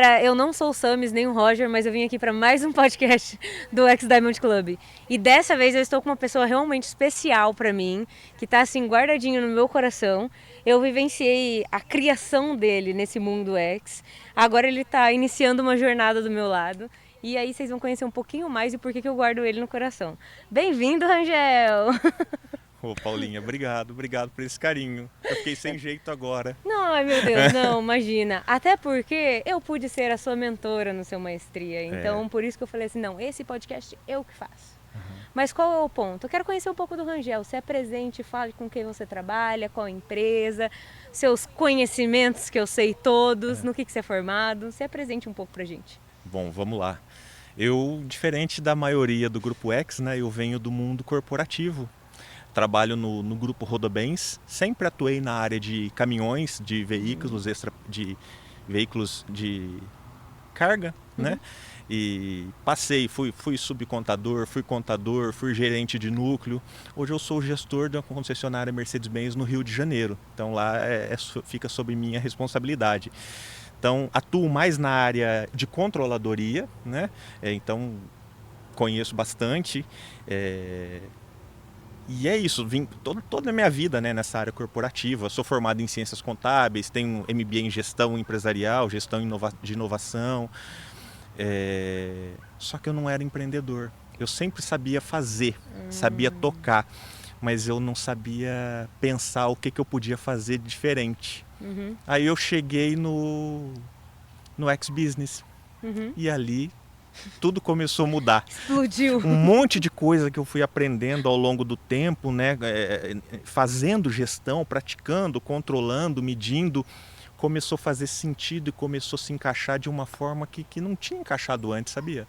Galera, eu não sou o Samis nem o Roger, mas eu vim aqui para mais um podcast do X Diamond Club. E dessa vez eu estou com uma pessoa realmente especial para mim, que está assim guardadinho no meu coração. Eu vivenciei a criação dele nesse mundo X. Agora ele está iniciando uma jornada do meu lado. E aí vocês vão conhecer um pouquinho mais e por que eu guardo ele no coração. Bem-vindo, Rangel! Ô, Paulinha, obrigado por esse carinho. Eu fiquei sem jeito agora. Não, ai meu Deus, não, imagina. Até porque eu pude ser a sua mentora no seu maestria. Então, por isso que eu falei assim, não, esse podcast eu que faço. Mas qual é o ponto? Eu quero conhecer um pouco do Rangel. Se apresente, fale com quem você trabalha, qual empresa, seus conhecimentos, que eu sei todos, no que você é formado. Se apresente um pouco pra gente. Bom, vamos lá. Eu, diferente da maioria do Grupo X, né, eu venho do mundo corporativo. Trabalho no Grupo Rodobens, sempre atuei na área de caminhões, de veículos veículos de carga, né? E fui subcontador, fui contador, fui gerente de núcleo. Hoje eu sou gestor da concessionária Mercedes-Benz no Rio de Janeiro. Então lá fica sob minha responsabilidade. Então atuo mais na área de controladoria, né? Então conheço bastante. E é isso, vim toda a minha vida, né, nessa área corporativa. Sou formado em ciências contábeis, tenho MBA em gestão empresarial, gestão de inovação. Só que eu não era empreendedor. Eu sempre sabia fazer, sabia tocar, mas eu não sabia pensar o que eu podia fazer de diferente. Aí eu cheguei no X-Business e ali tudo começou a mudar. Explodiu. Um monte de coisa que eu fui aprendendo ao longo do tempo, né? Fazendo gestão, praticando, controlando, medindo, começou a fazer sentido e começou a se encaixar de uma forma que não tinha encaixado antes, sabia?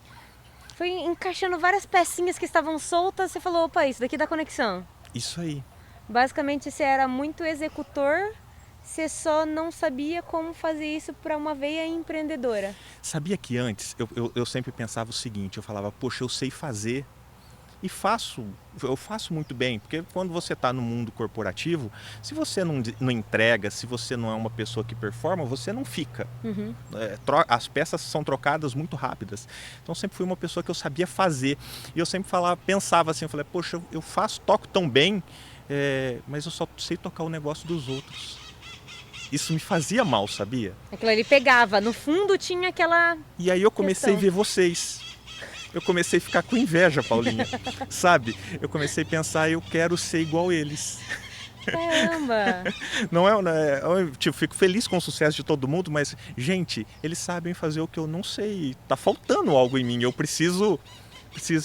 Foi encaixando várias pecinhas que estavam soltas, você falou, opa, isso daqui dá conexão. Isso aí. Basicamente você era muito executor, você só não sabia como fazer isso para uma veia empreendedora. Sabia que antes eu sempre pensava o seguinte, eu falava, poxa, eu sei fazer e eu faço muito bem, porque quando você está no mundo corporativo, se você não entrega, se você não é uma pessoa que performa, você não fica. As peças são trocadas muito rápidas. Então sempre fui uma pessoa que eu sabia fazer. E eu sempre pensava assim, eu falei, poxa, eu toco tão bem, mas eu só sei tocar o negócio dos outros. Isso me fazia mal, sabia? Aquilo ali pegava, no fundo tinha aquela... E aí eu comecei a ver vocês. Eu comecei a ficar com inveja, Paulinha, sabe? Eu comecei a pensar, eu quero ser igual eles. Caramba! Não é, eu fico feliz com o sucesso de todo mundo, mas, gente, eles sabem fazer o que eu não sei. Tá faltando algo em mim, eu preciso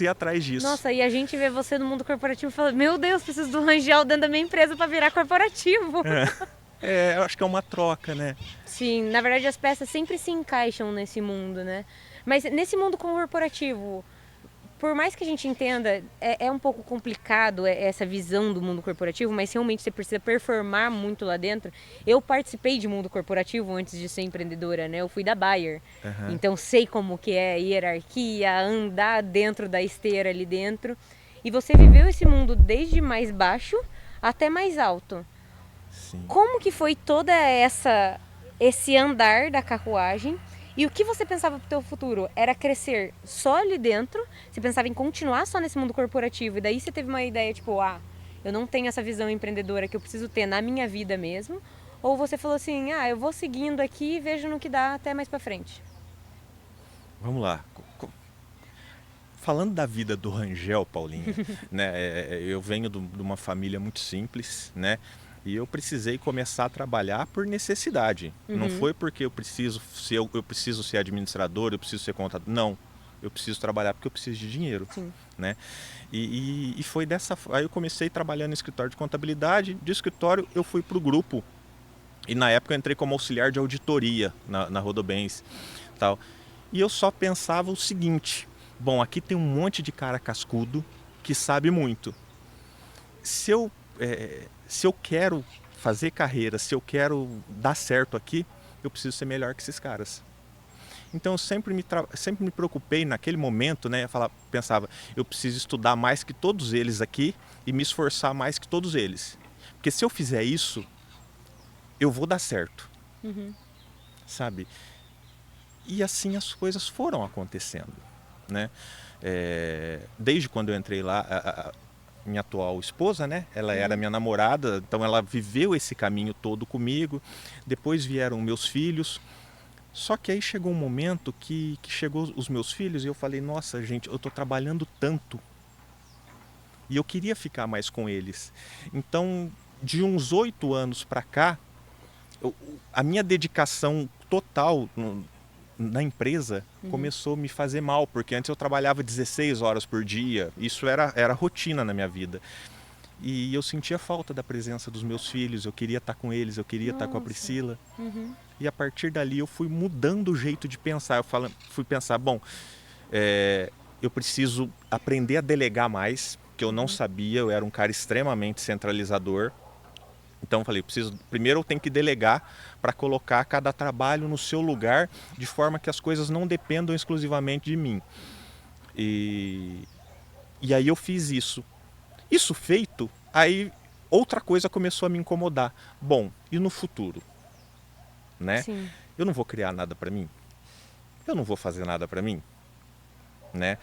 ir atrás disso. Nossa, e a gente vê você no mundo corporativo e fala, meu Deus, preciso do Rangel dentro da minha empresa para virar corporativo. Eu acho que é uma troca, né? Sim, na verdade as peças sempre se encaixam nesse mundo, né? Mas nesse mundo corporativo, por mais que a gente entenda, é um pouco complicado essa visão do mundo corporativo, mas realmente você precisa performar muito lá dentro. Eu participei de mundo corporativo antes de ser empreendedora, né? Eu fui da Bayer, então sei como que é a hierarquia, andar dentro da esteira ali dentro. E você viveu esse mundo desde mais baixo até mais alto. Sim. Como que foi toda esse andar da carruagem? E o que você pensava pro teu futuro? Era crescer só ali dentro? Você pensava em continuar só nesse mundo corporativo? E daí você teve uma ideia tipo, eu não tenho essa visão empreendedora que eu preciso ter na minha vida mesmo? Ou você falou assim, eu vou seguindo aqui e vejo no que dá até mais pra frente? Vamos lá. Falando da vida do Rangel, Paulinha, né? Eu venho de uma família muito simples, né? E eu precisei começar a trabalhar por necessidade. Não foi porque eu preciso ser administrador, eu preciso ser contador. Não, eu preciso trabalhar porque eu preciso de dinheiro. Sim. Né? E foi aí eu comecei trabalhando em escritório de contabilidade. De escritório eu fui para o grupo. E na época eu entrei como auxiliar de auditoria na Rodobens. Tal. E eu só pensava o seguinte, bom, aqui tem um monte de cara cascudo que sabe muito. Se eu quero fazer carreira, se eu quero dar certo aqui, eu preciso ser melhor que esses caras. Então eu sempre me preocupei naquele momento, né? Pensava, eu preciso estudar mais que todos eles aqui e me esforçar mais que todos eles. Porque se eu fizer isso, eu vou dar certo. Sabe? E assim as coisas foram acontecendo, né? Desde quando eu entrei lá, minha atual esposa, né? Ela era minha namorada, então ela viveu esse caminho todo comigo. Depois vieram meus filhos. Só que aí chegou um momento que chegou os meus filhos e eu falei, nossa, gente, eu estou trabalhando tanto. E eu queria ficar mais com eles. Então, de uns 8 anos para cá, a minha dedicação total na empresa começou a me fazer mal, porque antes eu trabalhava 16 horas por dia, isso era rotina na minha vida. E eu sentia falta da presença dos meus filhos, eu queria estar com eles, eu queria estar com a Priscila. E a partir dali eu fui mudando o jeito de pensar. Fui pensar, bom, eu preciso aprender a delegar mais, que eu não sabia, eu era um cara extremamente centralizador. Então eu falei, primeiro eu tenho que delegar para colocar cada trabalho no seu lugar, de forma que as coisas não dependam exclusivamente de mim. E aí eu fiz isso. Isso feito, aí outra coisa começou a me incomodar. Bom, e no futuro? Né? Sim. Eu não vou criar nada para mim? Eu não vou fazer nada para mim? Né?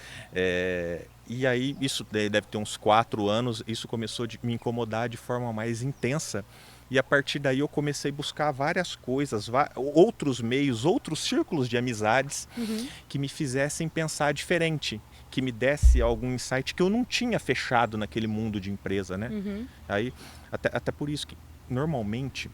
E aí, isso deve ter uns 4 anos, isso começou a me incomodar de forma mais intensa. E a partir daí eu comecei a buscar várias coisas, outros meios, outros círculos de amizades que me fizessem pensar diferente, que me desse algum insight que eu não tinha fechado naquele mundo de empresa, né? Aí, até por isso que, normalmente,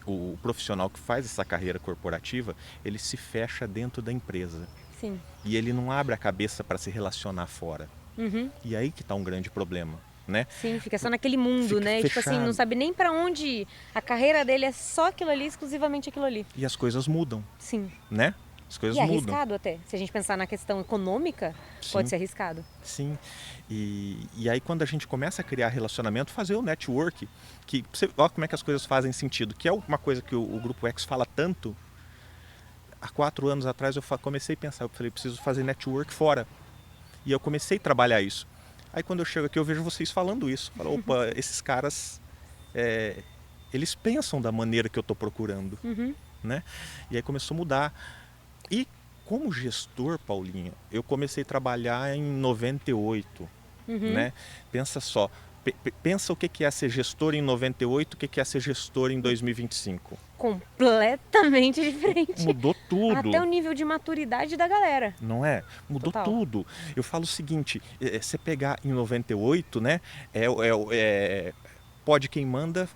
o profissional que faz essa carreira corporativa, ele se fecha dentro da empresa. Sim. E ele não abre a cabeça para se relacionar fora. E aí que está um grande problema, né? Sim, fica só naquele mundo, Fica né? fechado. Tipo assim, não sabe nem pra onde ir. A carreira dele é só aquilo ali, exclusivamente aquilo ali. E as coisas mudam, Sim. né? As coisas E é mudam. arriscado até. Se a gente pensar na questão econômica, pode ser arriscado. Sim. E aí quando a gente começa a criar relacionamento, fazer o network, que você olha como é que as coisas fazem sentido, que é uma coisa que o Grupo X fala tanto. Há 4 anos atrás eu comecei a pensar, eu falei, preciso fazer network fora. E eu comecei a trabalhar isso. Aí quando eu chego aqui eu vejo vocês falando isso. Falo, opa, esses caras, eles pensam da maneira que eu estou procurando. Né? E aí começou a mudar. E como gestor, Paulinha, eu comecei a trabalhar em 98. Né? Pensa só, pensa o que é ser gestor em 98, o que é ser gestor em 2025. Completamente diferente. Mudou tudo. Até o nível de maturidade da galera. Não é? Mudou Total. tudo. Eu falo o seguinte, você pegar em 98, né? Pode quem manda,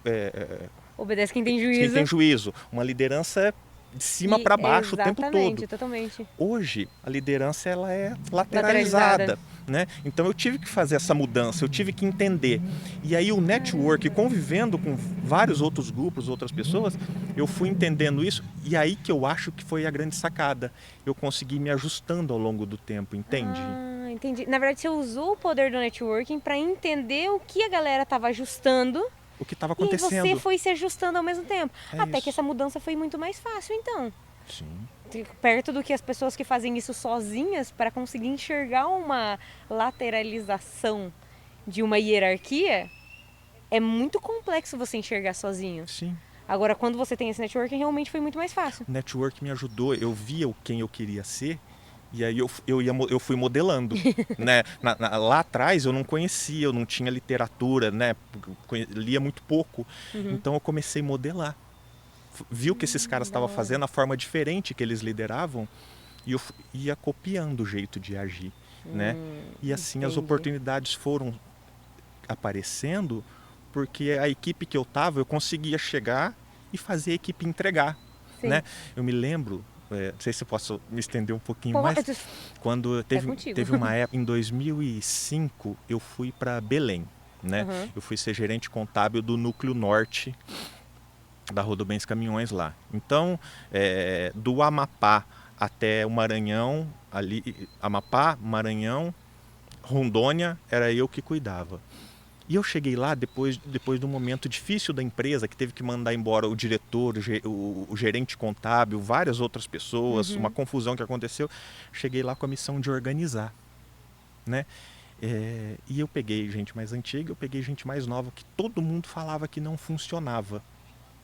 Obedece quem tem juízo. quem tem juízo. Uma liderança de cima para baixo o tempo todo. Exatamente, totalmente. Hoje, a liderança ela é lateralizada. Né? Então eu tive que fazer essa mudança, eu tive que entender. E aí o network, convivendo com vários outros grupos, outras pessoas, eu fui entendendo isso. E aí que eu acho que foi a grande sacada. Eu consegui me ajustando ao longo do tempo, entende? Ah, entendi. Na verdade, você usou o poder do networking para entender o que a galera estava ajustando. O que estava acontecendo. E você foi se ajustando ao mesmo tempo. Até isso. que essa mudança foi muito mais fácil, então. Sim. Perto do que as pessoas que fazem isso sozinhas, para conseguir enxergar uma lateralização de uma hierarquia, é muito complexo você enxergar sozinho. Sim. Agora, quando você tem esse networking, realmente foi muito mais fácil. O network me ajudou, eu via quem eu queria ser. E aí eu fui modelando. Né? Lá atrás eu não conhecia, eu não tinha literatura, né? Lia muito pouco. Então eu comecei a modelar. Vi o que esses caras estavam fazendo, a forma diferente que eles lideravam, e eu ia copiando o jeito de agir. Né? E assim as oportunidades foram aparecendo, porque a equipe que eu estava, eu conseguia chegar e fazer a equipe entregar. Né? Eu me lembro, não sei se eu posso me estender um pouquinho mais, quando teve uma época, em 2005, eu fui para Belém. Né? Eu fui ser gerente contábil do Núcleo Norte da Rodobens Caminhões lá. Então, do Amapá até o Maranhão, ali, Amapá, Maranhão, Rondônia, era eu que cuidava. E eu cheguei lá depois de um momento difícil da empresa, que teve que mandar embora o diretor, o gerente contábil, várias outras pessoas, uma confusão que aconteceu. Cheguei lá com a missão de organizar. Né? E eu peguei gente mais antiga, eu peguei gente mais nova, que todo mundo falava que não funcionava.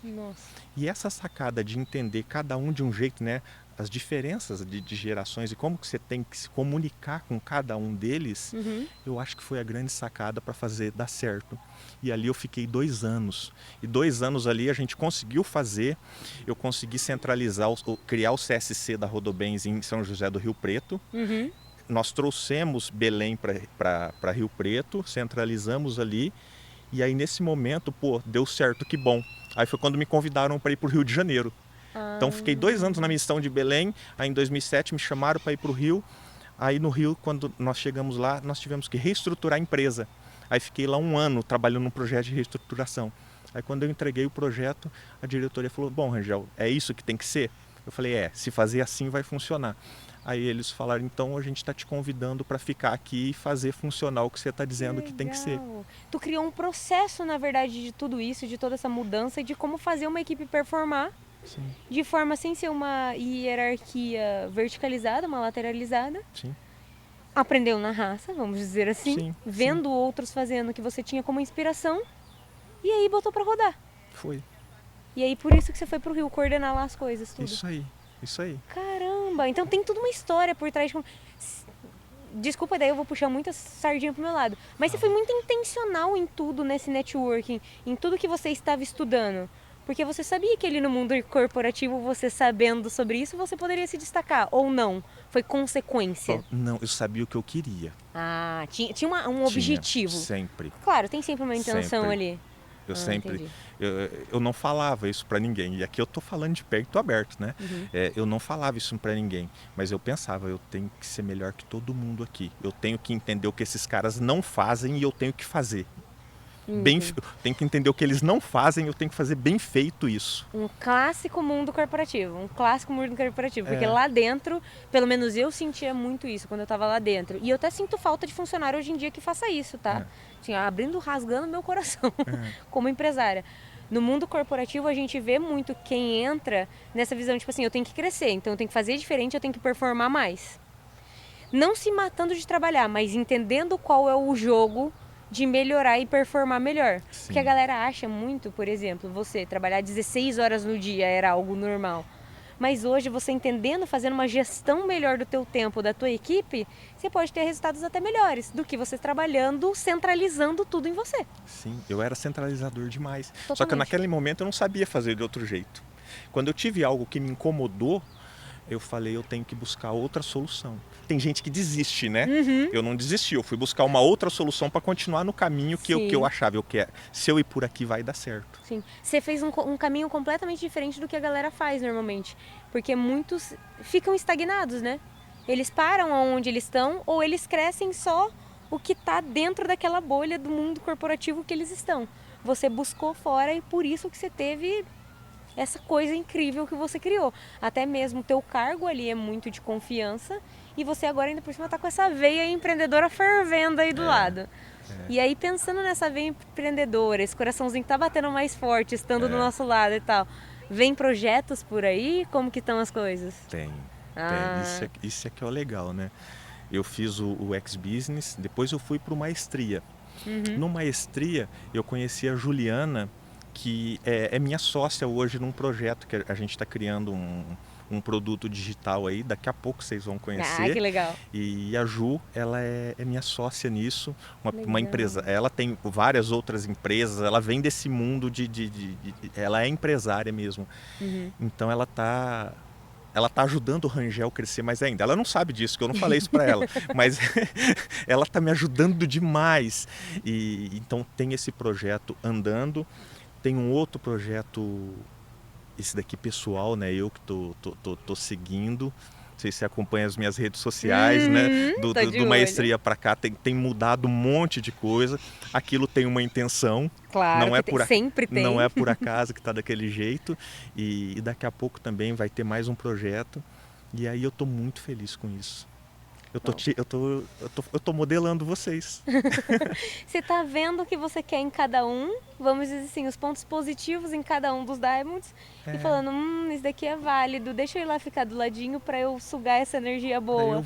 Nossa. E essa sacada de entender cada um de um jeito, né? As diferenças de gerações e como que você tem que se comunicar com cada um deles, Uhum. eu acho que foi a grande sacada para fazer dar certo. E ali eu fiquei 2 anos. E 2 anos ali a gente conseguiu fazer, eu consegui centralizar, criar o CSC da Rodobens em São José do Rio Preto. Uhum. Nós trouxemos Belém para Rio Preto, centralizamos ali. E aí nesse momento, pô, deu certo, que bom. Aí foi quando me convidaram para ir para o Rio de Janeiro. Ah, Então fiquei 2 anos na missão de Belém, aí em 2007 me chamaram para ir para o Rio. Aí no Rio, quando nós chegamos lá, nós tivemos que reestruturar a empresa. Aí fiquei lá 1 ano trabalhando num projeto de reestruturação. Aí quando eu entreguei o projeto, a diretoria falou, bom, Rangel, é isso que tem que ser? Eu falei, se fazer assim vai funcionar. Aí eles falaram, então a gente está te convidando para ficar aqui e fazer funcionar o que você está dizendo que tem que ser. legal. Tu criou um processo, na verdade, de tudo isso, de toda essa mudança, de como fazer uma equipe performar Sim, de forma sem ser uma hierarquia verticalizada, uma lateralizada. sim, Aprendeu na raça, vamos dizer assim, sim, vendo outros fazendo que você tinha como inspiração e aí botou pra rodar. foi. E aí por isso que você foi pro Rio coordenar lá as coisas, tudo. Isso aí, isso aí. Caramba, então tem tudo uma história por trás. Desculpa, daí eu vou puxar muita sardinha pro meu lado. Mas você foi muito intencional em tudo nesse networking, em tudo que você estava estudando. Porque você sabia que ali no mundo corporativo, você sabendo sobre isso, você poderia se destacar. Ou não? Foi consequência. Não, eu sabia o que eu queria. Ah, tinha um objetivo. Sempre. Claro, tem sempre uma intenção Sempre. ali. Eu Ah, sempre, entendi. eu não falava isso para ninguém. E aqui eu tô falando de peito aberto, né? Uhum. Eu não falava isso para ninguém, mas eu pensava, eu tenho que ser melhor que todo mundo aqui. Eu tenho que entender o que esses caras não fazem e eu tenho que fazer. Tenho que entender o que eles não fazem, eu tenho que fazer bem feito isso. Um clássico mundo corporativo, um clássico mundo corporativo, porque lá dentro, pelo menos eu sentia muito isso quando eu tava lá dentro. E eu até sinto falta de funcionário hoje em dia que faça isso, tá? Assim, abrindo, rasgando meu coração, como empresária. No mundo corporativo a gente vê muito quem entra nessa visão, tipo assim, eu tenho que crescer, então eu tenho que fazer diferente, eu tenho que performar mais. Não se matando de trabalhar, mas entendendo qual é o jogo de melhorar e performar melhor. Sim. Porque a galera acha muito, por exemplo, você trabalhar 16 horas no dia era algo normal. Mas hoje, você entendendo, fazendo uma gestão melhor do teu tempo, da tua equipe, você pode ter resultados até melhores do que você trabalhando, centralizando tudo em você. Sim, eu era centralizador demais. Totalmente. Só que naquele momento eu não sabia fazer de outro jeito. Quando eu tive algo que me incomodou, eu falei, eu tenho que buscar outra solução. Tem gente que desiste, né? Eu não desisti, eu fui buscar uma outra solução para continuar no caminho que eu achava. Se eu ir por aqui vai dar certo. Sim, você fez um caminho completamente diferente do que a galera faz normalmente. Porque muitos ficam estagnados, né? Eles param onde eles estão ou eles crescem só o que está dentro daquela bolha do mundo corporativo que eles estão. Você buscou fora e por isso que você teve essa coisa incrível que você criou. Até mesmo o teu cargo ali é muito de confiança e você agora ainda por cima tá com essa veia empreendedora fervendo aí do lado. E aí pensando nessa veia empreendedora, esse coraçãozinho que tá batendo mais forte, estando do nosso lado e tal, vem projetos por aí? Como que estão as coisas? Tem. Ah. Isso é que é o legal, né? Eu fiz o X-Business, depois eu fui para o Maestria. No Maestria eu conheci a Juliana, que é minha sócia hoje num projeto que a gente está criando um produto digital aí, daqui a pouco vocês vão conhecer. Ah, que legal. E a Ju, ela é minha sócia nisso, uma Legal. empresa. Ela tem várias outras empresas, ela vem desse mundo ela é empresária mesmo. Então ela tá ajudando o Rangel a crescer mais ainda. Ela não sabe disso, que eu não falei isso para ela, mas ela tá me ajudando demais. E então tem esse projeto andando. Tem um outro projeto, esse daqui pessoal, né? Eu que tô seguindo. Não sei se você acompanha as minhas redes sociais, né? Do Maestria para cá tem mudado um monte de coisa. Aquilo tem uma intenção. Claro, não é sempre tem. Não é por acaso que está daquele jeito. E daqui a pouco também vai ter mais um projeto. E aí eu tô muito feliz com isso. Eu tô modelando vocês. Você tá vendo o que você quer em cada um, vamos dizer assim, os pontos positivos em cada um dos Diamonds e falando, isso daqui é válido, deixa eu ir lá ficar do ladinho pra eu sugar essa energia boa.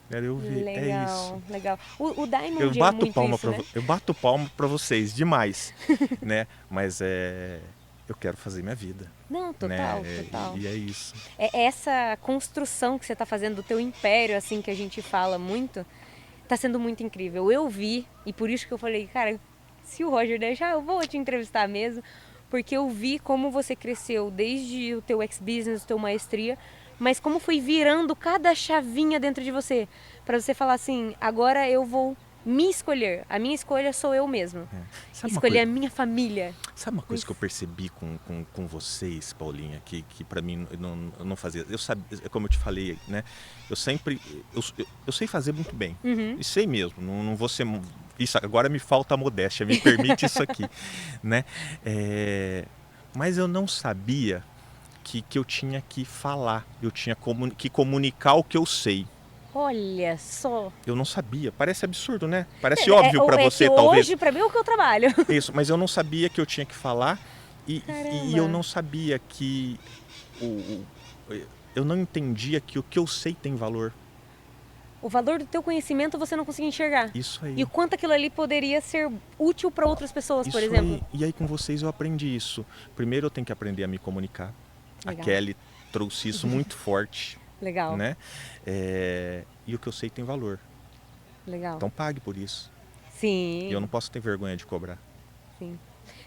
Quero eu ver. Legal, é isso. legal. O Diamond Eu bato é muito palma isso, né? eu bato palma para vocês demais, né? Mas eu quero fazer minha vida. Não, Né? total, total. E é isso. É essa construção que você está fazendo do teu império, assim, que a gente fala muito, tá sendo muito incrível. Eu vi, e por isso que eu falei, cara, se o Roger deixar, eu vou te entrevistar mesmo, porque eu vi como você cresceu desde o teu ex-business, o teu maestria, mas como foi virando cada chavinha dentro de você, para você falar assim, agora eu vou me escolher, a minha escolha sou eu mesmo. Sabe uma Escolher coisa, a minha família. sabe uma coisa que eu percebi com vocês, Paulinha, que para mim eu não fazia. Eu sabia, como eu te falei, né? Eu sempre. Eu sei fazer muito bem. E sei mesmo. Não vou ser. Isso, agora me falta a modéstia, me permite isso aqui. Né? Mas eu não sabia que eu tinha que falar, eu tinha que comunicar o que eu sei. Olha só. Eu não sabia. Parece absurdo, né? Parece óbvio para você, que talvez. Hoje, para mim, é o que eu trabalho. Isso, mas eu não sabia que eu tinha que falar e eu não sabia que eu não entendia que o que eu sei tem valor. O valor do teu conhecimento você não conseguia enxergar. Isso aí. E o quanto aquilo ali poderia ser útil para outras pessoas, por Isso exemplo. aí. E aí com vocês eu aprendi isso. Primeiro eu tenho que aprender a me comunicar. Legal. A Kelly trouxe isso muito forte. Legal. Né? E o que eu sei tem valor. Legal. Então pague por isso. Sim. E eu não posso ter vergonha de cobrar. Sim.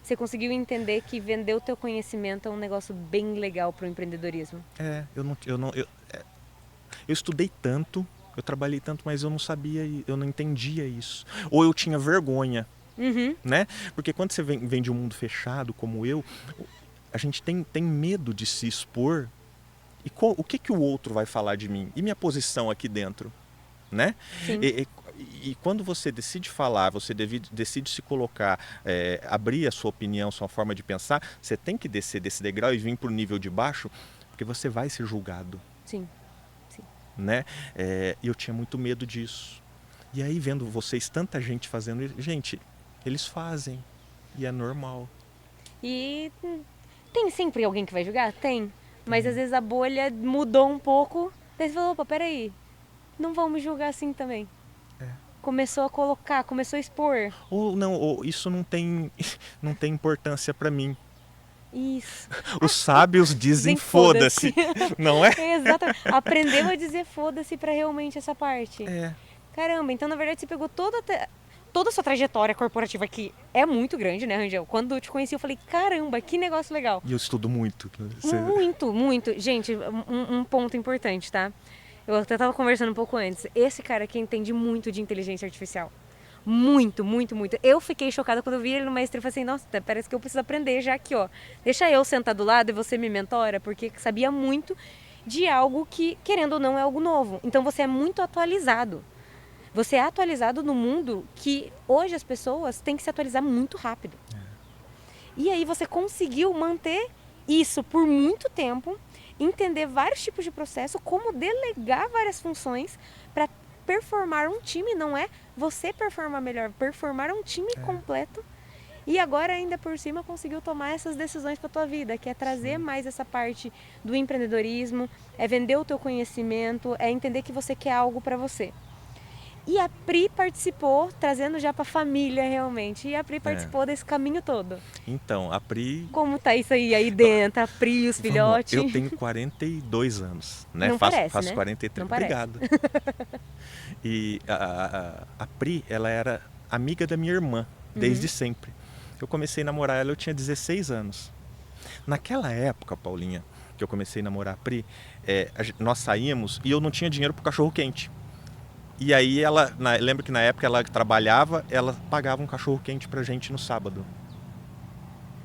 Você conseguiu entender que vender o teu conhecimento é um negócio bem legal para o empreendedorismo? Eu estudei tanto, eu trabalhei tanto, mas eu não sabia, eu não entendia isso. Ou eu tinha vergonha, né? Porque quando você vem de um mundo fechado como eu, a gente tem medo de se expor. E o que o outro vai falar de mim? E minha posição aqui dentro, né? Sim. E quando você decide falar, você decide se colocar, abrir a sua opinião, sua forma de pensar, você tem que descer desse degrau e vir para o nível de baixo, porque você vai ser julgado. Sim. Né? E eu tinha muito medo disso. E aí vendo vocês, tanta gente fazendo isso, gente, eles fazem e é normal. E tem sempre alguém que vai julgar? Tem. Mas às vezes a bolha mudou um pouco, daí você falou, opa, peraí, não vamos julgar assim também. Começou a colocar, começou a expor. Ou não, isso não tem importância para mim. Isso. Os sábios dizem foda-se, não é? Exatamente. Aprendeu a dizer foda-se para realmente essa parte. Caramba, então na verdade você pegou toda a sua trajetória corporativa, que é muito grande, né, Rangel? Quando eu te conheci eu falei, caramba, que negócio legal. E eu estudo muito. Muito, muito. Gente, um ponto importante, tá? Eu até tava conversando um pouco antes. Esse cara aqui entende muito de inteligência artificial. Muito, muito, muito. Eu fiquei chocada quando eu vi ele no maestria. Eu falei assim, nossa, parece que eu preciso aprender já aqui, ó. Deixa eu sentar do lado e você me mentora, porque sabia muito de algo que, querendo ou não, é algo novo. Então você é muito atualizado. Você é atualizado no mundo que hoje as pessoas têm que se atualizar muito rápido. E aí você conseguiu manter isso por muito tempo, entender vários tipos de processo, como delegar várias funções para performar um time, não é você performar melhor, performar um time completo. E agora ainda por cima conseguiu tomar essas decisões para tua vida, que é trazer mais essa parte do empreendedorismo, é vender o teu conhecimento, é entender que você quer algo para você. E a Pri participou, trazendo já para a família realmente. E a Pri participou desse caminho todo. Então, a Pri... Como tá isso aí dentro? A Pri e os filhotes? Eu tenho 42 anos, né? Não parece, faço né? 43. Não parece. Obrigado. E a Pri, ela era amiga da minha irmã, desde sempre. Eu comecei a namorar ela, eu tinha 16 anos. Naquela época, Paulinha, que eu comecei a namorar a Pri, nós saímos e eu não tinha dinheiro pro cachorro-quente. E aí lembro que na época ela trabalhava, ela pagava um cachorro-quente pra gente no sábado.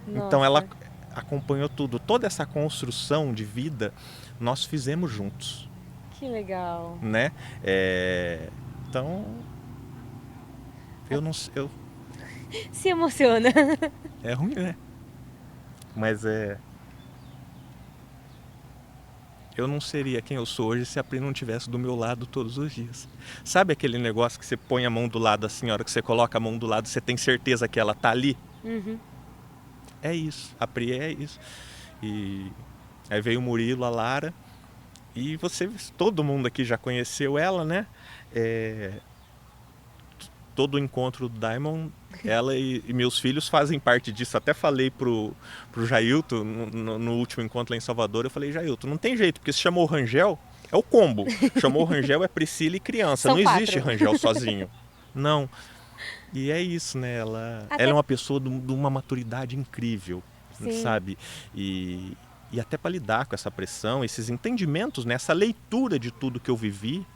Nossa. Então ela acompanhou tudo. Toda essa construção de vida, nós fizemos juntos. Que legal. Né? Então, eu não sei... Se emociona. É ruim, né? Mas eu não seria quem eu sou hoje se a Pri não estivesse do meu lado todos os dias. Sabe aquele negócio que você põe a mão do lado assim, a hora que você coloca a mão do lado, você tem certeza que ela tá ali? É isso, a Pri é isso. E aí veio o Murilo, a Lara, e todo mundo aqui já conheceu ela, né? todo o encontro do Diamond, ela e meus filhos fazem parte disso. Até falei pro Jailton no último encontro lá em Salvador, eu falei, Jailton, não tem jeito, porque se chamou Rangel, é o combo. Chamou Rangel, é Priscila e criança. São não existe 4. Rangel sozinho. Não. E é isso, né? Ela é uma pessoa de uma maturidade incrível, Sim. sabe? E até para lidar com essa pressão, esses entendimentos, né? Essa leitura de tudo que eu vivi,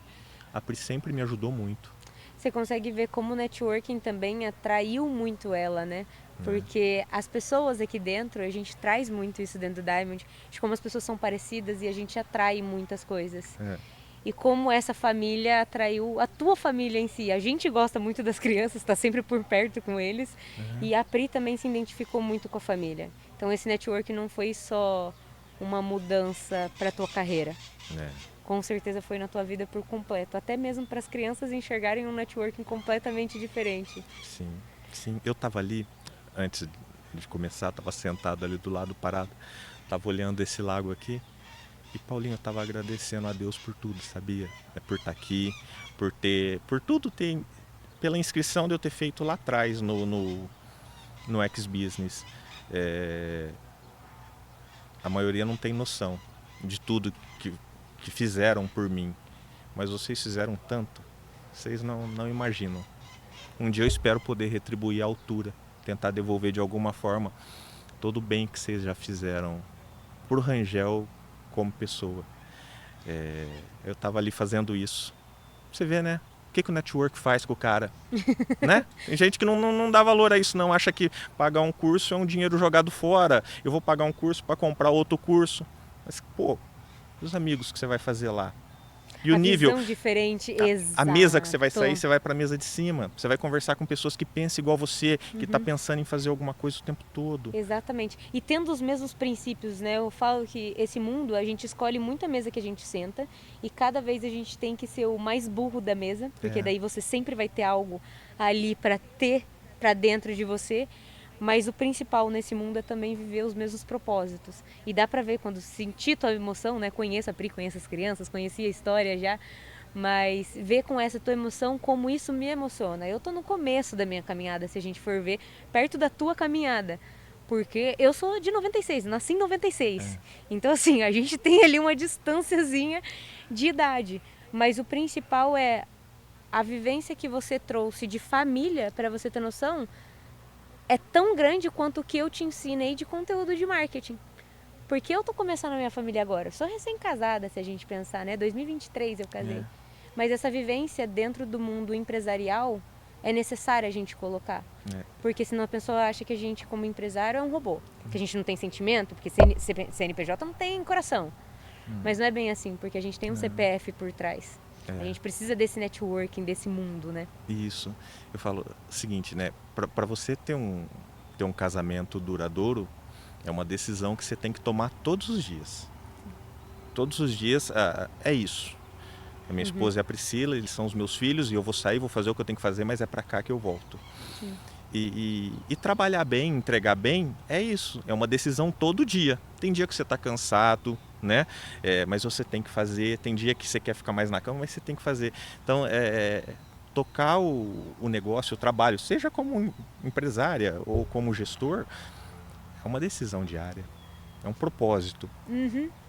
a Pri sempre me ajudou muito. Você consegue ver como o networking também atraiu muito ela, né? Porque as pessoas aqui dentro, a gente traz muito isso dentro do Diamond, de como as pessoas são parecidas e a gente atrai muitas coisas. E como essa família atraiu a tua família em si. A gente gosta muito das crianças, está sempre por perto com eles. E a Pri também se identificou muito com a família. Então esse network não foi só uma mudança para a tua carreira. Com certeza foi na tua vida por completo. Até mesmo para as crianças enxergarem um networking completamente diferente. Sim, sim. Eu estava ali, antes de começar, estava sentado ali do lado, parado. Estava olhando esse lago aqui. E Paulinho, eu estava agradecendo a Deus por tudo, sabia? Por estar aqui, por tudo ter, pela inscrição de eu ter feito lá atrás no X-Business. A maioria não tem noção de tudo que fizeram por mim, mas vocês fizeram tanto, vocês não imaginam. Um dia eu espero poder retribuir à altura, tentar devolver de alguma forma todo o bem que vocês já fizeram por Rangel como pessoa. Eu estava ali fazendo isso. Você vê, né? O que o network faz com o cara? Né? Tem gente que não dá valor a isso, não. Acha que pagar um curso é um dinheiro jogado fora. Eu vou pagar um curso para comprar outro curso. Mas, pô, os amigos que você vai fazer lá. E o nível, visão diferente, a mesa que você vai sair, você vai para a mesa de cima. Você vai conversar com pessoas que pensam igual você, que está pensando em fazer alguma coisa o tempo todo. Exatamente. E tendo os mesmos princípios, né? Eu falo que esse mundo, a gente escolhe muito a mesa que a gente senta e cada vez a gente tem que ser o mais burro da mesa, porque daí você sempre vai ter algo ali para ter para dentro de você. Mas o principal nesse mundo é também viver os mesmos propósitos. E dá pra ver quando sentir tua emoção, né? Conheço a Pri, conheço as crianças, conheci a história já. Mas ver com essa tua emoção como isso me emociona. Eu tô no começo da minha caminhada, se a gente for ver, perto da tua caminhada. Porque eu sou de 96, nasci em 96. Então assim, a gente tem ali uma distânciazinha de idade. Mas o principal é a vivência que você trouxe de família, pra você ter noção, é tão grande quanto o que eu te ensinei de conteúdo de marketing. Porque eu tô começando a minha família agora. Eu sou recém-casada, se a gente pensar, né? 2023 eu casei. Mas essa vivência dentro do mundo empresarial é necessária a gente colocar. Porque senão a pessoa acha que a gente, como empresário, é um robô. Que a gente não tem sentimento, porque CNPJ não tem coração. Mas não é bem assim, porque a gente tem um CPF por trás. A gente precisa desse networking, desse mundo, né? Isso. Eu falo o seguinte, né? Para você ter um casamento duradouro, é uma decisão que você tem que tomar todos os dias. Todos os dias é isso. A minha esposa é a Priscila, eles são os meus filhos e eu vou sair, vou fazer o que eu tenho que fazer, mas é para cá que eu volto. E trabalhar bem, entregar bem, é isso. É uma decisão todo dia. Tem dia que você está cansado, né? Mas você tem que fazer. Tem dia que você quer ficar mais na cama, mas você tem que fazer. Então, tocar o negócio, o trabalho, seja como empresária ou como gestor, é uma decisão diária. É um propósito,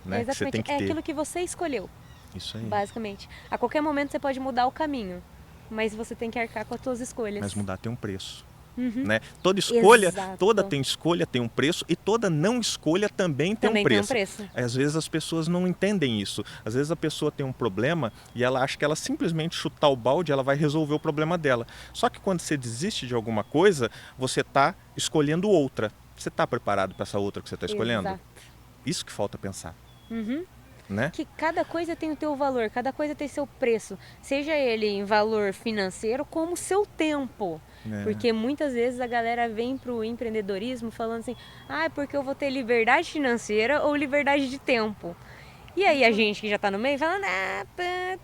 né? Que você tem que ter. É aquilo que você escolheu. Isso aí. Basicamente. A qualquer momento você pode mudar o caminho, mas você tem que arcar com as suas escolhas. Mas mudar tem um preço. Né? Toda escolha, Exato. toda escolha tem um preço e toda não escolha também tem um preço. Às vezes as pessoas não entendem isso. Às vezes a pessoa tem um problema e ela acha que ela simplesmente chutar o balde, ela vai resolver o problema dela. Só que quando você desiste de alguma coisa, você está escolhendo outra. Você está preparado para essa outra que você está escolhendo? Exato. Isso que falta pensar. Né? Que cada coisa tem o teu valor, cada coisa tem seu preço. Seja ele em valor financeiro como seu tempo. Porque muitas vezes a galera vem pro empreendedorismo falando assim, porque eu vou ter liberdade financeira ou liberdade de tempo. E aí a gente que já tá no meio fala,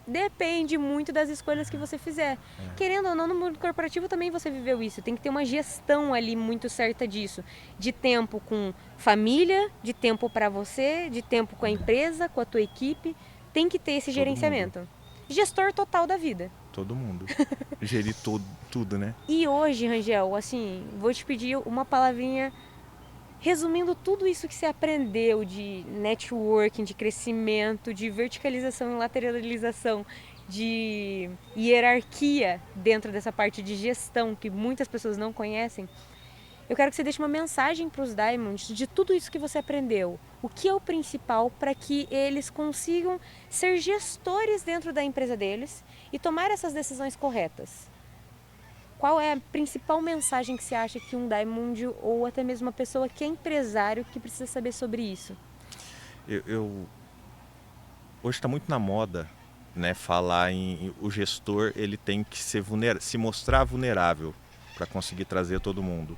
depende muito das escolhas que você fizer. Querendo ou não, no mundo corporativo também você viveu isso. Tem que ter uma gestão ali muito certa disso. De tempo com família, de tempo para você, de tempo com a empresa, com a tua equipe. Tem que ter esse gerenciamento. Gestor total da vida. Todo mundo. Gerir tudo, né? E hoje, Rangel, assim, vou te pedir uma palavrinha resumindo tudo isso que você aprendeu de networking, de crescimento, de verticalização e lateralização, de hierarquia dentro dessa parte de gestão que muitas pessoas não conhecem. Eu quero que você deixe uma mensagem para os Diamonds de tudo isso que você aprendeu. O que é o principal para que eles consigam ser gestores dentro da empresa deles e tomar essas decisões corretas? Qual é a principal mensagem que você acha que um Diamond ou até mesmo uma pessoa que é empresário que precisa saber sobre isso? Hoje está muito na moda, né, falar em o gestor ele tem que se mostrar vulnerável para conseguir trazer todo mundo.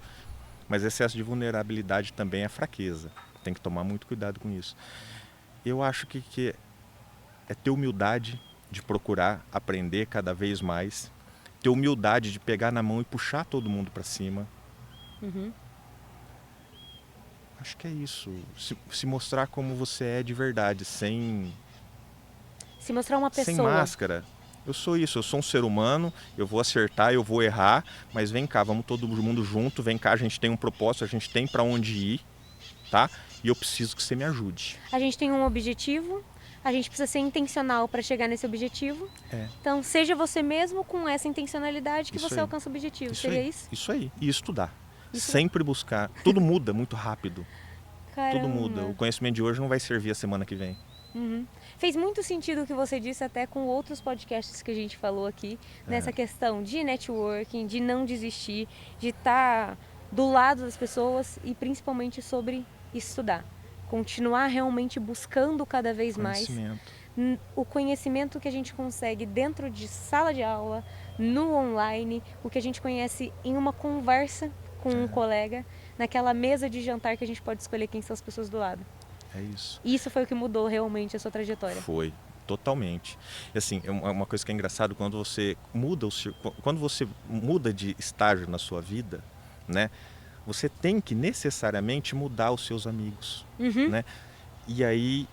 Mas excesso de vulnerabilidade também é fraqueza. Tem que tomar muito cuidado com isso. Eu acho que é ter humildade de procurar aprender cada vez mais. Ter humildade de pegar na mão e puxar todo mundo para cima. Uhum. Acho que é isso. Se mostrar como você é de verdade, sem mostrar uma pessoa. Sem máscara. Eu sou isso, eu sou um ser humano, eu vou acertar, eu vou errar, mas vem cá, vamos todo mundo junto, vem cá, a gente tem um propósito, a gente tem para onde ir, tá? E eu preciso que você me ajude. A gente tem um objetivo, a gente precisa ser intencional para chegar nesse objetivo. Então, seja você mesmo com essa intencionalidade que você alcança o objetivo. Seria isso? Isso aí. E estudar. Sempre buscar. Tudo muda muito rápido. Caramba. Tudo muda. O conhecimento de hoje não vai servir a semana que vem. Uhum. Fez muito sentido o que você disse até com outros podcasts que a gente falou aqui, nessa questão de networking, de não desistir, de estar do lado das pessoas e principalmente sobre estudar. Continuar realmente buscando cada vez mais o conhecimento que a gente consegue dentro de sala de aula, no online, o que a gente conhece em uma conversa com um colega, naquela mesa de jantar que a gente pode escolher quem são as pessoas do lado. É isso. Isso foi o que mudou realmente a sua trajetória. Foi, totalmente. E assim, é uma coisa que é engraçado quando você muda de estágio na sua vida, né? Você tem que necessariamente mudar os seus amigos, né? E aí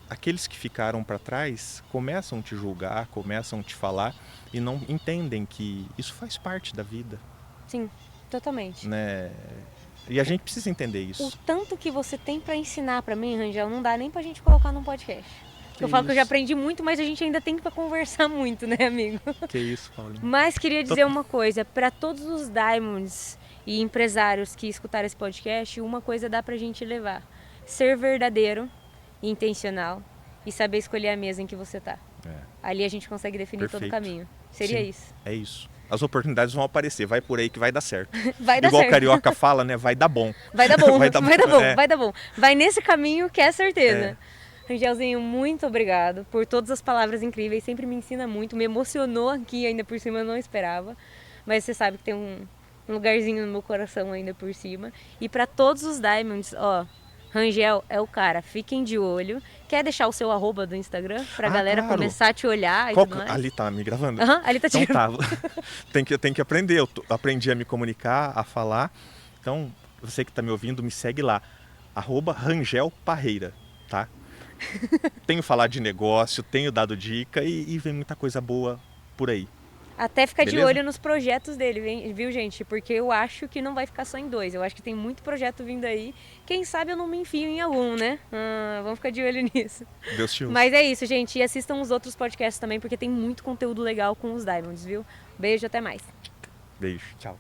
aqueles que ficaram para trás começam a te julgar, começam a te falar e não entendem que isso faz parte da vida. Sim, totalmente. Né? E a gente precisa entender isso. O tanto que você tem para ensinar para mim, Rangel, não dá nem pra gente colocar num podcast. Eu falo que eu já aprendi muito, mas a gente ainda tem para conversar muito, né, amigo? Que isso, Paulinho. Mas queria dizer uma coisa, para todos os Diamonds e empresários que escutaram esse podcast, uma coisa dá pra gente levar: ser verdadeiro, intencional e saber escolher a mesa em que você tá. Ali a gente consegue definir todo o caminho. Seria isso. É isso. As oportunidades vão aparecer, vai por aí que vai dar certo. Vai dar Igual certo. o carioca fala, né? Vai dar bom. Vai dar bom, vai dar bom. Vai nesse caminho que é certeza. Angelzinho, muito obrigado por todas as palavras incríveis, sempre me ensina muito, me emocionou aqui, ainda por cima eu não esperava. Mas você sabe que tem um lugarzinho no meu coração ainda por cima. E para todos os Diamonds, ó, Rangel é o cara, fiquem de olho. Quer deixar o seu @ do Instagram pra galera começar a te olhar e tudo mais? Ali tá me gravando? Ali tá te gravando. Tem que aprender, eu aprendi a me comunicar, a falar. Então, você que tá me ouvindo, me segue lá, @Rangel Parreira, tá? Tenho falado de negócio, tenho dado dica e vem muita coisa boa por aí. Até ficar de olho nos projetos dele, viu, gente? Porque eu acho que não vai ficar só em 2. Eu acho que tem muito projeto vindo aí. Quem sabe eu não me enfio em algum, né? Vamos ficar de olho nisso. Deus te ouça. Mas é isso, gente. E assistam os outros podcasts também, porque tem muito conteúdo legal com os Diamonds, viu? Beijo, até mais. Beijo, tchau.